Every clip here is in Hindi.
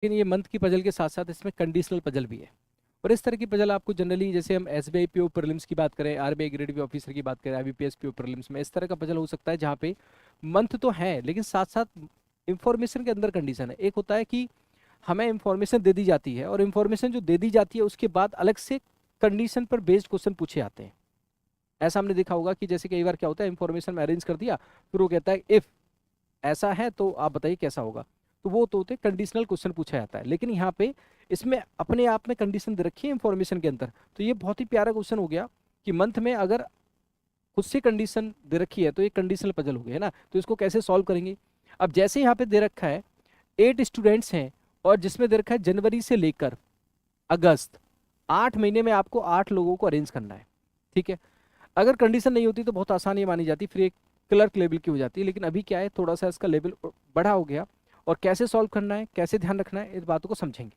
लेकिन ये मंथ की पजल के साथ साथ इसमें कंडीशनल पजल भी है। और इस तरह की पजल आपको जनरली, जैसे हम एसबीआई पीओ प्रीलिम्स की बात करें, आरबीआई ग्रेड बी ऑफिसर की बात करें, आईबीपीएस पीओ प्रीलिम्स में, इस तरह का पजल हो सकता है जहाँ पे मंथ तो है लेकिन साथ साथ इंफॉर्मेशन के अंदर कंडीशन है। एक होता है कि हमें इंफॉर्मेशन दे दी जाती है और इंफॉर्मेशन जो दे दी जाती है उसके बाद अलग से कंडीशन पर बेस्ड क्वेश्चन पूछे जाते हैं। ऐसा हमने देखा होगा कि जैसे कई बार क्या होता है, इंफॉर्मेशन में अरेंज कर दिया, फिर वो कहता है इफ ऐसा है तो आप बताइए कैसा होगा। तो वो तो होते कंडीशनल क्वेश्चन पूछा जाता है। लेकिन यहाँ पे इसमें अपने आप में कंडीशन दे रखी है इंफॉर्मेशन के अंदर। तो ये बहुत ही प्यारा क्वेश्चन हो गया कि मंथ में अगर खुद से कंडीशन दे रखी है तो ये कंडीशनल पजल हो गया है ना। तो इसको कैसे सॉल्व करेंगे? अब जैसे यहाँ पे दे रखा है 8 स्टूडेंट्स हैं और जिसमें दे रखा है जनवरी से लेकर अगस्त, 8 महीने में आपको 8 लोगों को अरेंज करना है। ठीक है, अगर कंडीशन नहीं होती तो बहुत आसान ये मानी जाती, फिर एक क्लर्क लेवल की हो जाती है। लेकिन अभी क्या है, थोड़ा सा इसका लेवल बड़ा हो गया। और कैसे सॉल्व करना है, कैसे ध्यान रखना है, इस बातों को समझेंगे।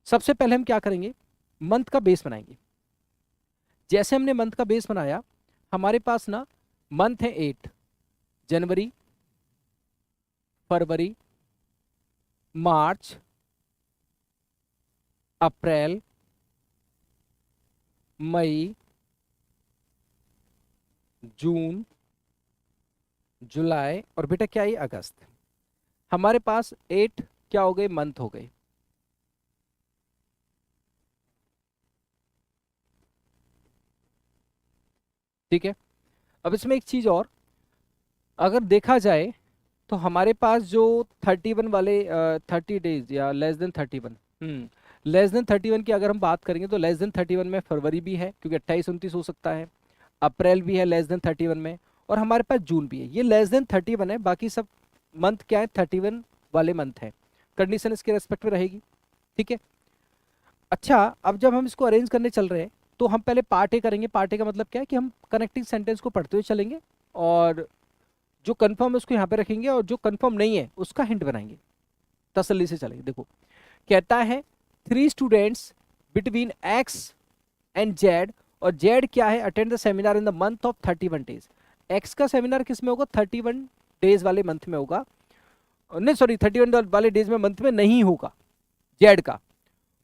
सबसे पहले हम क्या करेंगे, मंथ का बेस बनाएंगे। जैसे हमने मंथ का बेस बनाया, हमारे पास ना मंथ है 8, जनवरी, फरवरी, मार्च, अप्रैल, मई, जून, जुलाई और बेटा क्या है, अगस्त। हमारे पास 8 क्या हो गए, मंथ हो गए। ठीक है, अब इसमें एक चीज और, अगर देखा जाए तो हमारे पास जो 31 वाले 30 डेज या लेस देन 31, लेस देन 31 की अगर हम बात करेंगे तो लेस देन 31 में फरवरी भी है क्योंकि 28-29 हो सकता है, अप्रैल भी है लेस देन 31 में, और हमारे पास जून भी है। ये लेस देन 31 है, बाकी सब मंथ क्या है, 31 वाले मंथ है। कंडीशन इसके रेस्पेक्ट में रहेगी। ठीक है, अच्छा अब जब हम इसको अरेंज करने चल रहे हैं तो हम पहले पार्ट ए करेंगे। पार्ट ए का मतलब क्या है कि हम कनेक्टिंग सेंटेंस को पढ़ते हुए चलेंगे और जो कंफर्म है उसको यहाँ पे रखेंगे और जो कंफर्म नहीं है उसका हिंट बनाएंगे। तसल्ली से चलेंगे। देखो कहता है 3 students between X and Z, और जेड क्या है, attend the seminar in the month of 31 days. X का सेमिनार किस में होगा, 31 डेज वाले मंथ में होगा, नहीं सॉरी 31 वाले डेज में मंथ में नहीं होगा जेड का।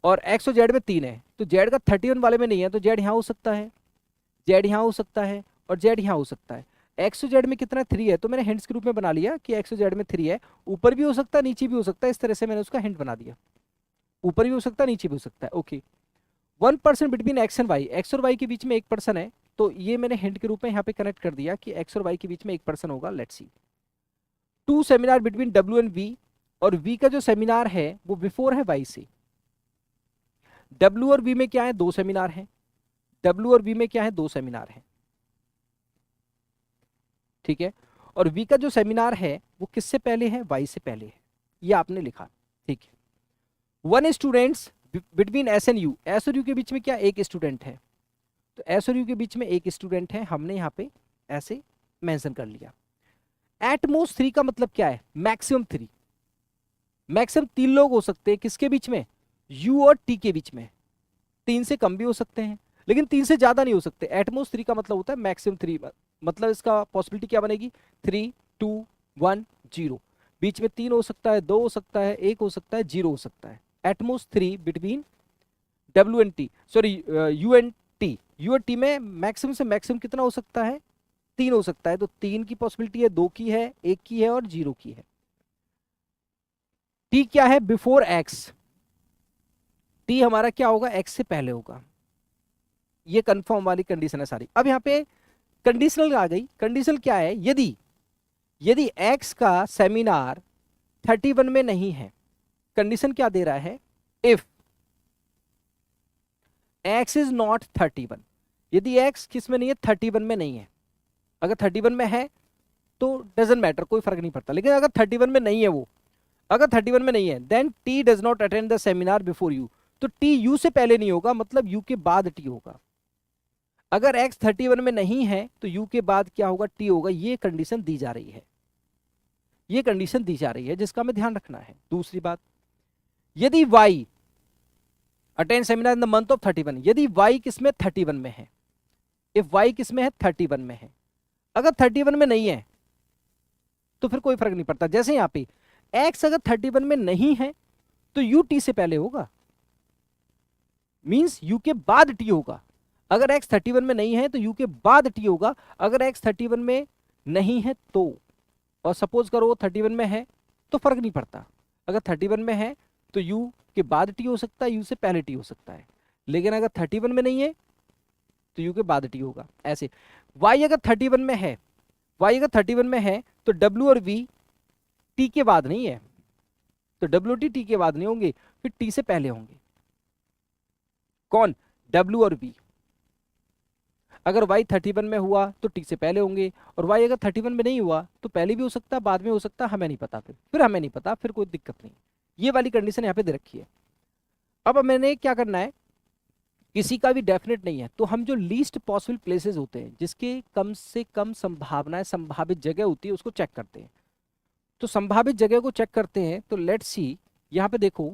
और एक्स और जेड में 3 है तो जेड का 31 वाले में नहीं है, तो जेड यहाँ हो सकता है, जेड यहाँ हो सकता है और जेड यहाँ हो सकता है। एक्स और जेड में कितना 3 है, तो मैंने हिंट्स के रूप में बना लिया कि एक्स और जेड में 3 है, ऊपर भी हो सकता है नीचे भी हो सकता है, इस तरह से मैंने उसका हिंट बना दिया। ऊपर भी हो सकता है नीचे भी हो सकता है। Okay, 1 person between X and Y, X और वाई के बीच में 1 पर्सन है, तो ये मैंने हिंट के रूप में यहाँ पे कनेक्ट कर दिया कि एक्स और वाई के बीच में 1 पर्सन होगा। Let's see, 2 seminar between W and V, और वी का जो सेमिनार है वो बिफोर है वाई से। डब्ल्यू और वी में क्या है, 2 सेमिनार है, डब्ल्यू और वी में क्या है, 2 सेमिनार है। ठीक है, और वी का जो सेमिनार है वो किससे पहले है, वाई से पहले है, ये आपने लिखा। ठीक है, 1 students between S and you, S और यू के बीच में क्या, 1 स्टूडेंट है, तो एस और यू के बीच में 1 स्टूडेंट है, हमने यहाँ पे ऐसे मेंशन कर लिया। एट मोस्ट 3 का मतलब क्या है, मैक्सिमम 3, मैक्सिमम 3 लोग हो सकते हैं किसके बीच में, यू और टी के बीच में। 3 से कम भी हो सकते हैं लेकिन 3 से ज्यादा नहीं हो सकते। एटमोस्ट 3 का मतलब होता है मैक्सिमम 3, मतलब इसका पॉसिबिलिटी क्या बनेगी, 3, 2, 1, 0। बीच में 3 हो सकता है, 2 हो सकता है, 1 हो सकता है, 0 हो सकता है। At most 3 between W and T, sorry U and T, U and T में मैक्सिमम से मैक्सिमम कितना हो सकता है, 3 हो सकता है। तो 3 की पॉसिबिलिटी है, 2 की है, 1 की है और 0 की है। टी क्या है, बिफोर एक्स, टी हमारा क्या होगा, एक्स से पहले होगा। ये कंफर्म वाली कंडीशन है सारी। अब यहाँ पे कंडीशनल आ गई। कंडीशनल क्या है, यदि यदि एक्स का सेमिनार 31 में नहीं है, कंडीशन क्या दे रहा है, इफ एक्स इज नॉट 31, यदि एक्स किस में नहीं है, 31 में नहीं है। अगर 31 में है तो डजेंट मैटर, कोई फर्क नहीं पड़ता। लेकिन अगर 31 में नहीं है वो, अगर 31 में नहीं है, then T does not attend the seminar before U, तो टी यू से पहले नहीं होगा, मतलब यू के बाद टी होगा। अगर x 31 में नहीं है तो u के बाद क्या होगा, t होगा। ये कंडीशन दी जा रही है, ये कंडीशन दी जा रही है जिसका हमें ध्यान रखना है। दूसरी बात, यदि y attend seminar in the month of 31, यदि y किसमें 31 में है, इफ y किसमें है 31 में है, अगर 31 में नहीं है तो फिर कोई फर्क नहीं पड़ता। जैसे यहां पे x अगर 31 में नहीं है तो यू टी से पहले होगा, मींस यू के बाद टी होगा। अगर एक्स 31 में नहीं है तो यू के बाद टी होगा, अगर एक्स 31 में नहीं है तो, और सपोज करो वो 31 में है तो फर्क नहीं पड़ता, अगर 31 में है तो यू के बाद टी हो सकता है, यू से पहले टी हो सकता है, लेकिन अगर 31 में नहीं है तो यू के बाद टी होगा। ऐसे y अगर 31 में है, y अगर 31 में है तो w और v t के बाद नहीं है, तो w t t के बाद नहीं होंगे, फिर t से पहले होंगे। कौन? w और v। अगर y 31 में हुआ तो t से पहले होंगे, और y अगर 31 में नहीं हुआ तो पहले भी हो सकता है, बाद में हो सकता है, हमें नहीं पता, फिर हमें नहीं पता, फिर कोई दिक्कत नहीं। ये वाली कंडीशन यहाँ पे दे रखी है। अब मैंने क्या करना है, किसी का भी डेफिनेट नहीं है, तो हम जो लीस्ट पॉसिबल प्लेसेस होते हैं, जिसके कम से कम संभावनाएं, संभावित जगह होती है, उसको चेक करते हैं। तो संभावित जगह को चेक करते हैं, तो लेट्स सी, यहाँ पे देखो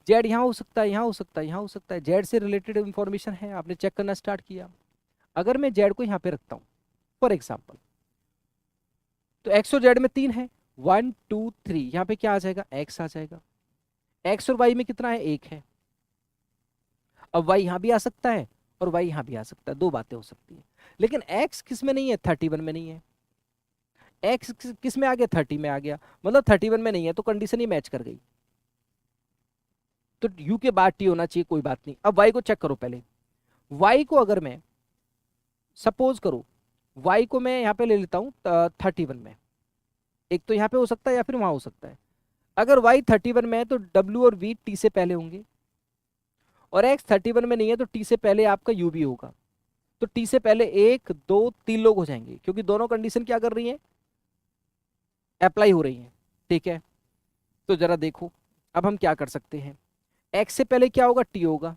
जेड यहाँ हो सकता है, यहाँ हो सकता है, यहाँ हो सकता है, जेड से रिलेटेड इंफॉर्मेशन है, आपने चेक करना स्टार्ट किया। अगर मैं जेड को यहाँ पे रखता हूँ फॉर एग्जाम्पल, तो एक्स और जेड में 3 है, 1 2 3, यहाँ पे क्या आ जाएगा, एक्स आ जाएगा। एक्स और वाई में कितना है, 1 है। अब वाई यहाँ भी आ सकता है और वाई यहाँ भी आ सकता है, दो बातें हो सकती है। लेकिन एक्स किस में नहीं है, 31 में नहीं है। एक्स किस में आ गया, 30 में आ गया, मतलब 31 में नहीं है, तो कंडीशन ही मैच कर गई, तो यू के बाद टी होना चाहिए, कोई बात नहीं। अब वाई को चेक करो पहले, वाई को अगर मैं सपोज करो, वाई को मैं यहाँ पे ले लेता हूँ 31 में, एक तो यहाँ पे हो सकता है या फिर वहां हो सकता है। अगर वाई 31 में है तो डब्ल्यू और वी टी से पहले होंगे, और एक्स 31 में नहीं है तो टी से पहले आपका यू भी होगा, तो टी से पहले 1 2 3 लोग हो जाएंगे, क्योंकि दोनों कंडीशन क्या कर रही है, अप्लाई हो रही है। ठीक है, तो जरा देखो अब हम क्या कर सकते हैं। एक्स से पहले क्या होगा, टी होगा,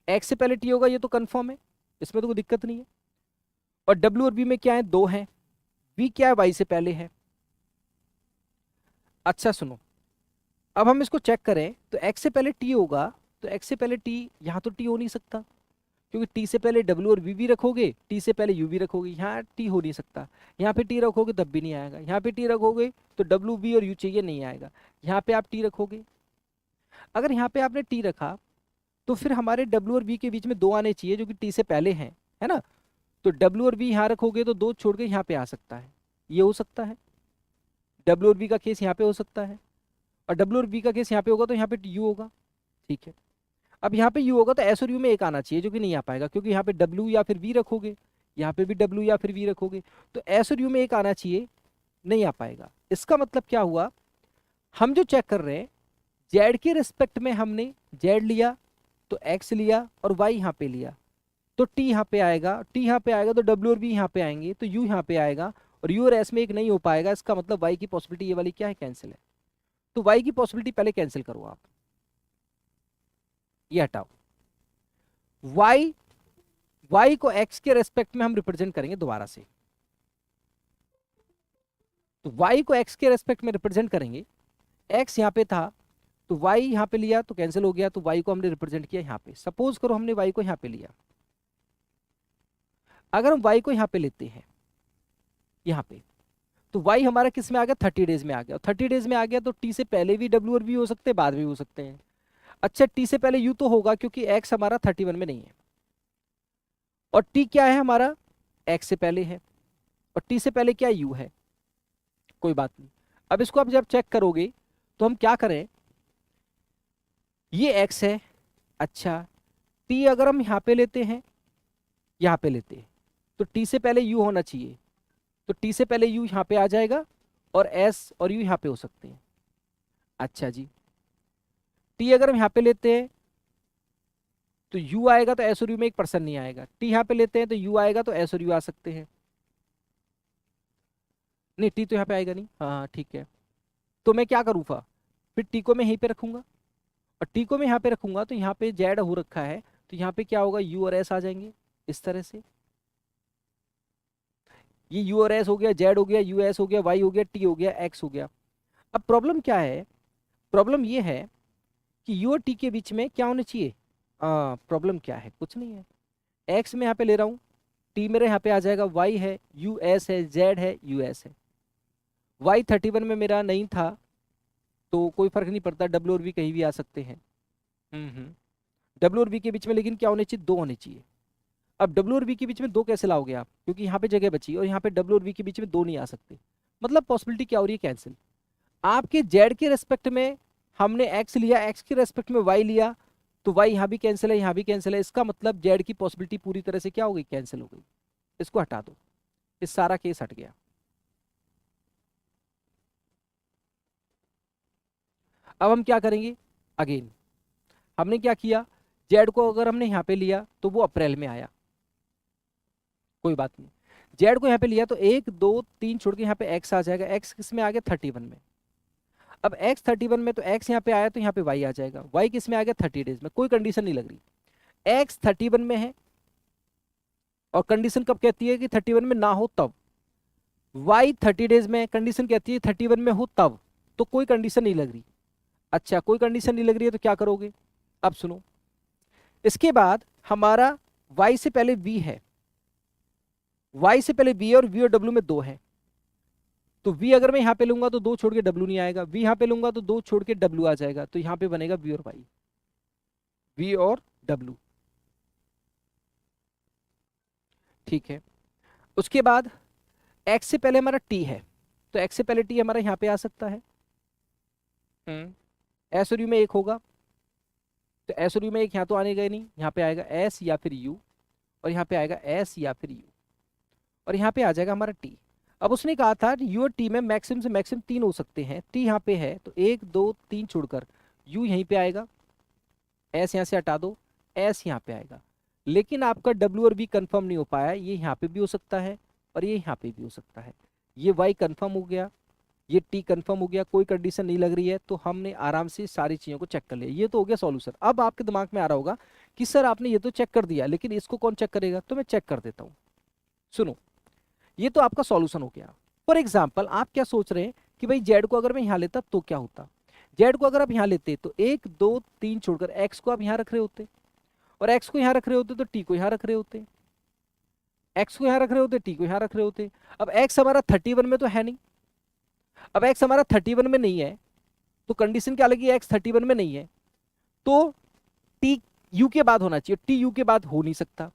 एक्स से पहले टी होगा, ये तो कंफर्म है, इसमें तो कोई दिक्कत नहीं है। और डब्ल्यू और बी में क्या है, 2 है, वी क्या है, वाई से पहले है। अच्छा सुनो, अब हम इसको चेक करें तो एक्स से पहले टी होगा, तो एक्स से पहले टी, यहाँ तो टी हो नहीं सकता, क्योंकि टी से पहले डब्ल्यू और वी भी रखोगे, टी से पहले यू भी रखोगे, यहाँ टी हो नहीं सकता। यहाँ पे टी रखोगे तब भी नहीं आएगा, यहाँ पे टी रखोगे तो डब्ल्यू वी और यू चाहिए, नहीं आएगा। यहाँ पे आप टी रखोगे, अगर यहाँ पे आपने टी रखा तो फिर हमारे डब्ल्यू और वी के बीच में 2 आने चाहिए जो कि टी से पहले हैं, है ना। तो डब्ल्यू और वी यहाँ रखोगे तो 2 छोड़ के यहाँ पे आ सकता है, ये हो सकता है। डब्ल्यू और वी का केस यहाँ पे हो सकता है, और डब्ल्यू और वी का केस यहाँ पे होगा तो यहाँ पे यू होगा। ठीक है, अब यहाँ पे यू होगा तो एस और यू में एक आना चाहिए, जो कि नहीं आ पाएगा, क्योंकि यहाँ पे डब्ल्यू या फिर वी रखोगे, यहाँ पे भी डब्ल्यू या फिर वी रखोगे, तो एस और यू में एक आना चाहिए, नहीं आ पाएगा। इसका मतलब क्या हुआ, हम जो चेक कर रहे हैं जेड के रिस्पेक्ट में हमने जेड लिया तो एक्स लिया और वाई यहाँ पे लिया, तो टी यहाँ पे आएगा, टी यहाँ पे आएगा तो डब्ल्यू और वी यहाँ पे आएंगे, तो यू यहाँ पे आएगा, और यू और एस में एक नहीं हो पाएगा। इसका मतलब वाई की पॉसिबिलिटी ये वाली क्या है, कैंसिल है। तो वाई की पॉसिबिलिटी पहले कैंसिल करो आप, ये हटाओ। वाई, वाई को एक्स के रेस्पेक्ट में हम रिप्रेजेंट करेंगे दोबारा से, तो वाई को एक्स के रेस्पेक्ट में रिप्रेजेंट करेंगे, एक्स यहाँ पे था तो वाई यहाँ पे लिया तो कैंसिल हो गया, तो वाई को हमने रिप्रेजेंट किया यहाँ पे। सपोज करो हमने वाई को यहाँ पे लिया, अगर हम वाई को यहाँ पे लेते हैं यहाँ पे, तो वाई हमारा किस में आ गया, 30 डेज में आ गया, 30 डेज में आ गया तो टी से पहले भी डब्ल्यू और वी हो सकते हैं, बाद में भी हो सकते हैं। अच्छा, टी से पहले यू तो होगा क्योंकि एक्स हमारा 31 में नहीं है, और टी क्या है हमारा, एक्स से पहले है, और टी से पहले क्या, यू है, कोई बात नहीं। अब इसको आप जब चेक करोगे तो हम क्या करें, ये एक्स है, अच्छा टी अगर हम यहाँ पे लेते हैं, यहाँ पे लेते हैं, तो टी से पहले यू होना चाहिए, तो टी से पहले यू यहाँ पे आ जाएगा, और एस और यू यहाँ पे हो सकते हैं। अच्छा जी, टी अगर हम यहाँ पे लेते हैं तो यू आएगा, तो एस और यू में एक पर्सन नहीं आएगा, टी यहाँ पे लेते हैं तो यू आएगा, तो एस और यू आ सकते हैं, नहीं टी तो यहाँ पे आएगा नहीं, हाँ ठीक है। तो मैं क्या करूँगा, फिर टी को मैं यहीं पे रखूंगा, और टी को मैं यहाँ पे रखूंगा, तो यहाँ पे जेड हो रखा है, तो यहाँ पे क्या होगा, यू और एस आ जाएंगे इस तरह से। ये यू और एस हो गया, जेड हो गया, यू एस हो गया, वाई हो गया, टी हो गया, एक्स हो गया। अब प्रॉब्लम क्या है, प्रॉब्लम ये है कि यू और टी के बीच में क्या होना चाहिए, प्रॉब्लम क्या है, कुछ नहीं है। एक्स में यहाँ पे ले रहा हूँ, टी मेरे यहाँ पे आ जाएगा, वाई है, यू एस है, जेड है, यू एस है। वाई 31 में मेरा नहीं था तो कोई फर्क नहीं पड़ता, डब्ल्यू और वी कहीं भी आ सकते हैं। डब्ल्यू और वी के बीच में लेकिन क्या होने चाहिए, 2 होने चाहिए। अब डब्ल्यू और वी के बीच में 2 कैसे लाओगे आप, क्योंकि यहाँ पे जगह बची और यहाँ पे डब्ल्यू और वी के बीच में 2 नहीं आ सकते। मतलब पॉसिबिलिटी क्या हो रही है, कैंसिल। आपके जेड के रेस्पेक्ट में हमने एक्स लिया, एक्स के रेस्पेक्ट में वाई लिया, तो वाई यहाँ भी कैंसिल है, यहाँ भी कैंसिल है। इसका मतलब जेड की पॉसिबिलिटी पूरी तरह से क्या हो गई, कैंसिल हो गई। इसको हटा दो, इस सारा केस हट गया। अब हम क्या करेंगे, अगेन हमने क्या किया, जेड को अगर हमने यहाँ पे लिया तो वो अप्रैल में आया, कोई बात नहीं। जेड को यहाँ पे लिया तो 1 2 3 छोड़ के यहाँ पे एक्स आ जाएगा। एक्स किस में आ गया, 31 में। अब एक्स 31 में, तो एक्स यहाँ पे आया तो यहाँ पे वाई आ जाएगा। वाई किस में आ गया, 30 डेज में। कोई कंडीशन नहीं लग रही। एक्स 31 में है और कंडीशन कब कहती है कि 31 में ना हो तब। वाई 30 डेज में, कंडीशन कहती है 31 में हो तब। तो कोई कंडीशन नहीं लग रही। अच्छा, कोई कंडीशन नहीं लग रही है तो क्या करोगे, अब सुनो। इसके बाद हमारा y से पहले v है, y से पहले v और v और w में 2 है। तो v अगर मैं यहां पे लूंगा तो 2 छोड़ के w नहीं आएगा, v यहां पे लूंगा तो 2 छोड़ के w आ जाएगा। तो यहां पे बनेगा v और y, v और w। ठीक है। उसके बाद x से पहले हमारा t है, तो x से पहले t हमारा यहां पे आ सकता है। s और u में 1 होगा, तो s और u में 1 यहाँ तो आने गए नहीं, यहाँ पे आएगा s या फिर u, और यहाँ पे आएगा s या फिर u, और यहाँ पे आ जाएगा हमारा t। अब उसने कहा था u और t में मैक्सिमम से मैक्सिमम 3 हो सकते हैं। t यहाँ पे है तो 1 2 3 छोड़कर u यहीं पे आएगा, s यहाँ से हटा दो, s यहाँ पे आएगा। लेकिन आपका w और v कंफर्म नहीं हो पाया। ये यहाँ पे भी हो सकता है और ये यहाँ पे भी हो सकता है। ये y कंफर्म हो गया, ये t कंफर्म हो गया, कोई कंडीशन नहीं लग रही है। तो हमने आराम से सारी चीज़ों को चेक कर लिया। ये तो हो गया सॉल्यूशन। अब आपके दिमाग में आ रहा होगा कि सर आपने ये तो चेक कर दिया, लेकिन इसको कौन चेक करेगा। तो मैं चेक कर देता हूँ। सुनो, ये तो आपका सॉल्यूशन हो गया। फॉर एग्जाम्पल आप क्या सोच रहे हैं कि भाई जेड को अगर मैं यहाँ लेता तो क्या होता। जेड को अगर आप यहाँ लेते तो 1 2 3 छोड़कर एक्स को आप यहाँ रख रहे होते, और एक्स को यहाँ रख रहे होते तो टी को यहाँ रख रहे होते, एक्स को यहाँ रख रहे होते, टी को यहाँ रख रहे होते। अब एक्स हमारा 31 में तो है नहीं। अब एक्स हमारा 31 में नहीं है तो कंडीशन क्या लगी, एक्स 31 में नहीं है तो टी यू के बाद होना चाहिए। टी यू के बाद हो नहीं सकता,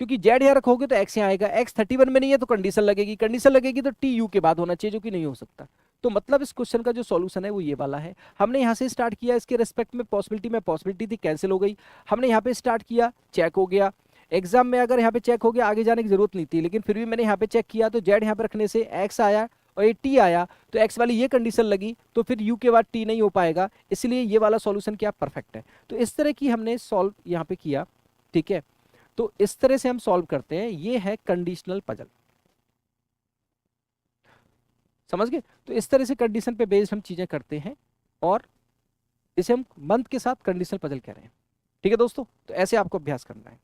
क्योंकि जेड यहाँ रखोगे तो एक्स यहाँ आएगा। एक्स 31 में नहीं है तो कंडीशन लगेगी, कंडीशन लगेगी तो टी यू के बाद होना चाहिए, जो कि नहीं हो सकता। तो मतलब इस क्वेश्चन का जो सॉल्यूशन है वो ये वाला है। हमने यहाँ से स्टार्ट किया, इसके रेस्पेक्ट में पॉसिबिलिटी थी, कैंसिल हो गई। हमने यहाँ पे स्टार्ट किया, चेक हो गया। एग्जाम में अगर यहाँ पे चेक हो गया, आगे जाने की जरूरत नहीं थी, लेकिन फिर भी मैंने यहाँ पे चेक किया तो जेड यहाँ पे रखने से एक्स आया और ये टी आया, तो एक्स वाली ये कंडीशन लगी, तो फिर यू के बाद टी नहीं हो पाएगा, इसलिए ये वाला सॉल्यूशन क्या परफेक्ट है। तो इस तरह की हमने सॉल्व यहाँ पे किया। ठीक है, तो इस तरह से हम सॉल्व करते हैं। ये है कंडीशनल पजल, समझ गए। तो इस तरह से कंडीशन पे बेस्ड हम चीजें करते हैं और इसे हम मंथ के साथ कंडीशनल पजल कह रहे हैं। ठीक है दोस्तों, तो ऐसे आपको अभ्यास करना है।